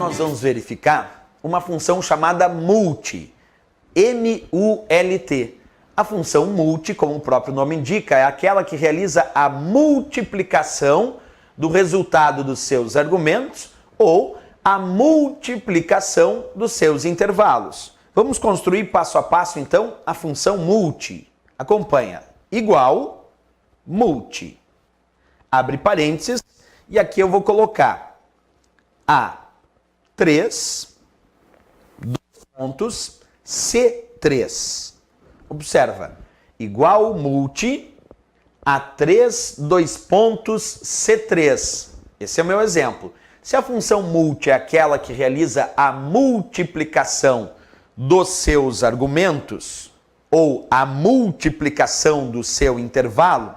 nós vamos verificar uma função chamada multi, M-U-L-T. A função multi, como o próprio nome indica, é aquela que realiza a multiplicação do resultado dos seus argumentos ou a multiplicação dos seus intervalos. Vamos construir passo a passo, então, a função multi. Acompanha. Igual, multi. Abre parênteses, e aqui eu vou colocar A3, dois pontos, C3. Observa. Igual, multi, A3, dois pontos, C3. Esse é o meu exemplo. Se a função multi é aquela que realiza a multiplicação dos seus argumentos ou a multiplicação do seu intervalo,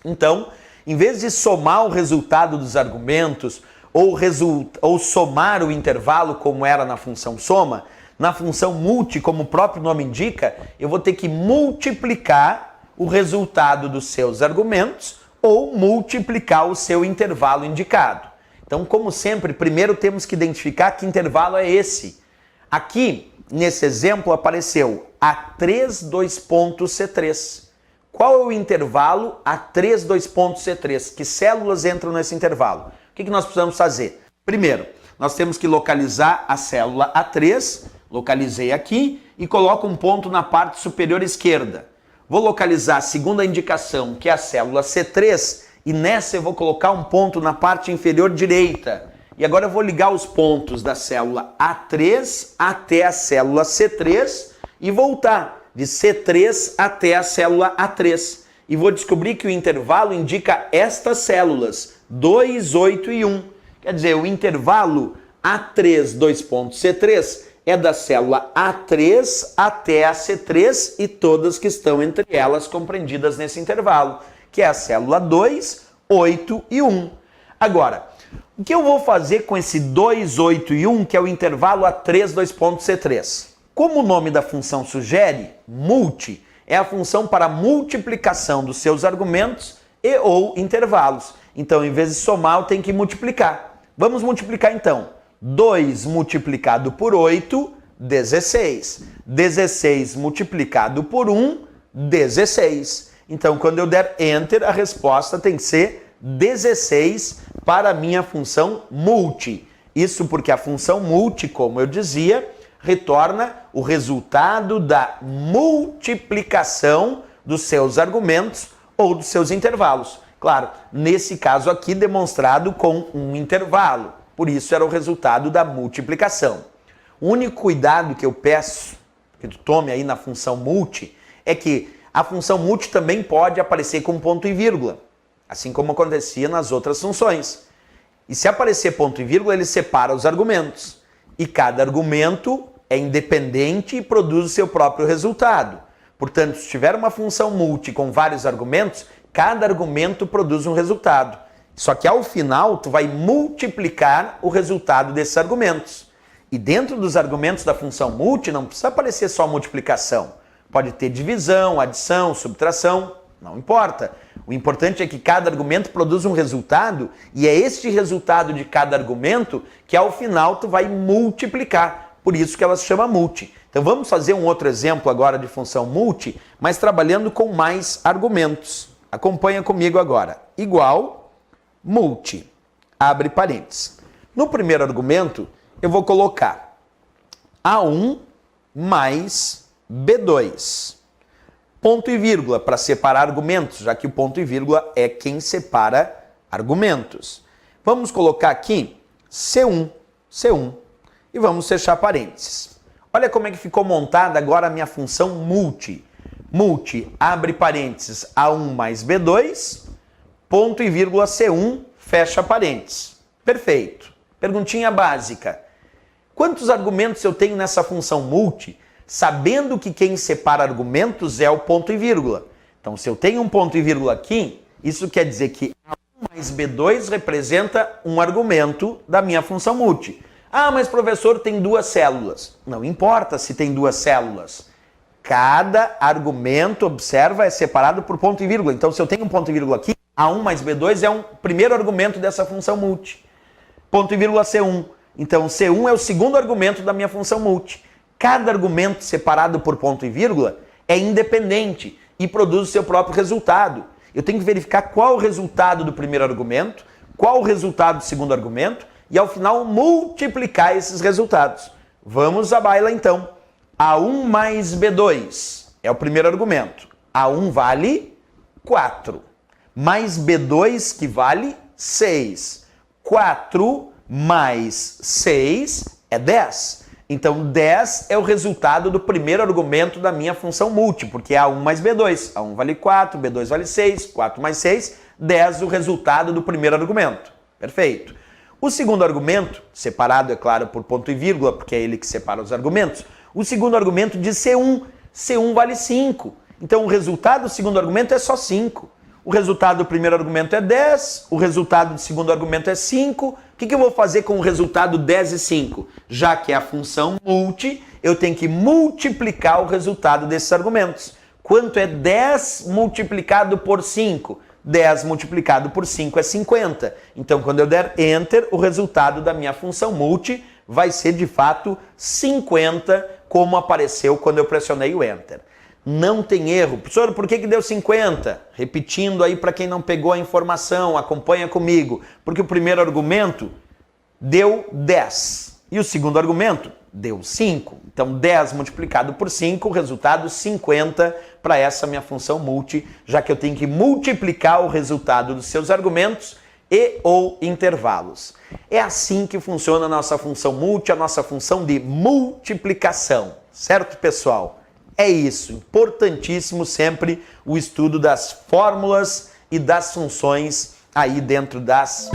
então, em vez de somar o resultado dos argumentos ou somar o intervalo como era na função soma, na função multi, como o próprio nome indica, eu vou ter que multiplicar o resultado dos seus argumentos ou multiplicar o seu intervalo indicado. Então, como sempre, primeiro temos que identificar que intervalo é esse. Aqui, nesse exemplo, apareceu A3, dois pontos, C3. Qual é o intervalo A3, dois pontos, C3? Que células entram nesse intervalo? O que nós precisamos fazer? Primeiro, nós temos que localizar a célula A3, localizei aqui, e coloco um ponto na parte superior esquerda. Vou localizar a segunda indicação, que é a célula C3, e nessa eu vou colocar um ponto na parte inferior direita. E agora eu vou ligar os pontos da célula A3 até a célula C3 e voltar de C3 até a célula A3. E vou descobrir que o intervalo indica estas células, 2, 8 e 1. Quer dizer, o intervalo A3, dois pontos, C3 é da célula A3 até a C3 e todas que estão entre elas compreendidas nesse intervalo, que é a célula 2, 8 e 1. Agora, o que eu vou fazer com esse 2, 8 e 1, que é o intervalo A3, dois pontos, C3? Como o nome da função sugere, multi é a função para multiplicação dos seus argumentos e ou intervalos. Então, em vez de somar, eu tenho que multiplicar. Vamos multiplicar então. 2 multiplicado por 8, 16. 16 multiplicado por 1, 16. Então, quando eu der Enter, a resposta tem que ser 16 para a minha função multi. Isso porque a função multi, como eu dizia, retorna o resultado da multiplicação dos seus argumentos ou dos seus intervalos. Claro, nesse caso aqui demonstrado com um intervalo. Por isso era o resultado da multiplicação. O único cuidado que eu peço que tu tome aí na função multi é que a função multi também pode aparecer com ponto e vírgula, assim como acontecia nas outras funções. E se aparecer ponto e vírgula, ele separa os argumentos. E cada argumento é independente e produz o seu próprio resultado. Portanto, se tiver uma função multi com vários argumentos, cada argumento produz um resultado. Só que ao final, tu vai multiplicar o resultado desses argumentos. E dentro dos argumentos da função multi, não precisa aparecer só multiplicação. Pode ter divisão, adição, subtração, não importa. O importante é que cada argumento produz um resultado e é este resultado de cada argumento que ao final tu vai multiplicar. Por isso que ela se chama multi. Então vamos fazer um outro exemplo agora de função multi, mas trabalhando com mais argumentos. Acompanha comigo agora. Igual, multi, abre parênteses. No primeiro argumento, eu vou colocar A1 mais B2. Ponto e vírgula para separar argumentos, já que o ponto e vírgula é quem separa argumentos. Vamos colocar aqui C1, C1, e vamos fechar parênteses. Olha como é que ficou montada agora a minha função multi. Multi, abre parênteses, A1 mais B2, ponto e vírgula C1, fecha parênteses. Perfeito. Perguntinha básica. Quantos argumentos eu tenho nessa função multi, sabendo que quem separa argumentos é o ponto e vírgula? Então, se eu tenho um ponto e vírgula aqui, isso quer dizer que A1 mais B2 representa um argumento da minha função multi. Ah, mas professor, tem duas células. Não importa se tem duas células. Cada argumento, observa, é separado por ponto e vírgula. Então, se eu tenho um ponto e vírgula aqui, A1 mais B2 é um primeiro argumento dessa função multi. Ponto e vírgula C1. Então, C1 é o segundo argumento da minha função multi. Cada argumento separado por ponto e vírgula é independente e produz o seu próprio resultado. Eu tenho que verificar qual o resultado do primeiro argumento, qual o resultado do segundo argumento e, ao final, multiplicar esses resultados. Vamos à baila, então. A1 mais B2 é o primeiro argumento. A1 vale 4, mais B2 que vale 6. 4 mais 6 é 10. Então, 10 é o resultado do primeiro argumento da minha função multi, porque é A1 mais B2. A1 vale 4, B2 vale 6, 4 mais 6, 10 o resultado do primeiro argumento. Perfeito. O segundo argumento, separado, é claro, por ponto e vírgula, porque é ele que separa os argumentos, o segundo argumento de C1. C1 vale 5. Então, o resultado do segundo argumento é só 5. O resultado do primeiro argumento é 10, o resultado do segundo argumento é 5. O que eu vou fazer com o resultado 10 e 5? Já que é a função multi, eu tenho que multiplicar o resultado desses argumentos. Quanto é 10 multiplicado por 5? 10 multiplicado por 5 é 50. Então, quando eu der Enter, o resultado da minha função multi vai ser, de fato, 50, como apareceu quando eu pressionei o Enter. Não tem erro. Professor, por que deu 50? Repetindo aí para quem não pegou a informação, acompanha comigo. Porque o primeiro argumento deu 10 e o segundo argumento deu 5. Então 10 multiplicado por 5, o resultado 50 para essa minha função multi, já que eu tenho que multiplicar o resultado dos seus argumentos e ou intervalos. É assim que funciona a nossa função multi, a nossa função de multiplicação. Certo, pessoal? É isso, importantíssimo sempre o estudo das fórmulas e das funções aí dentro das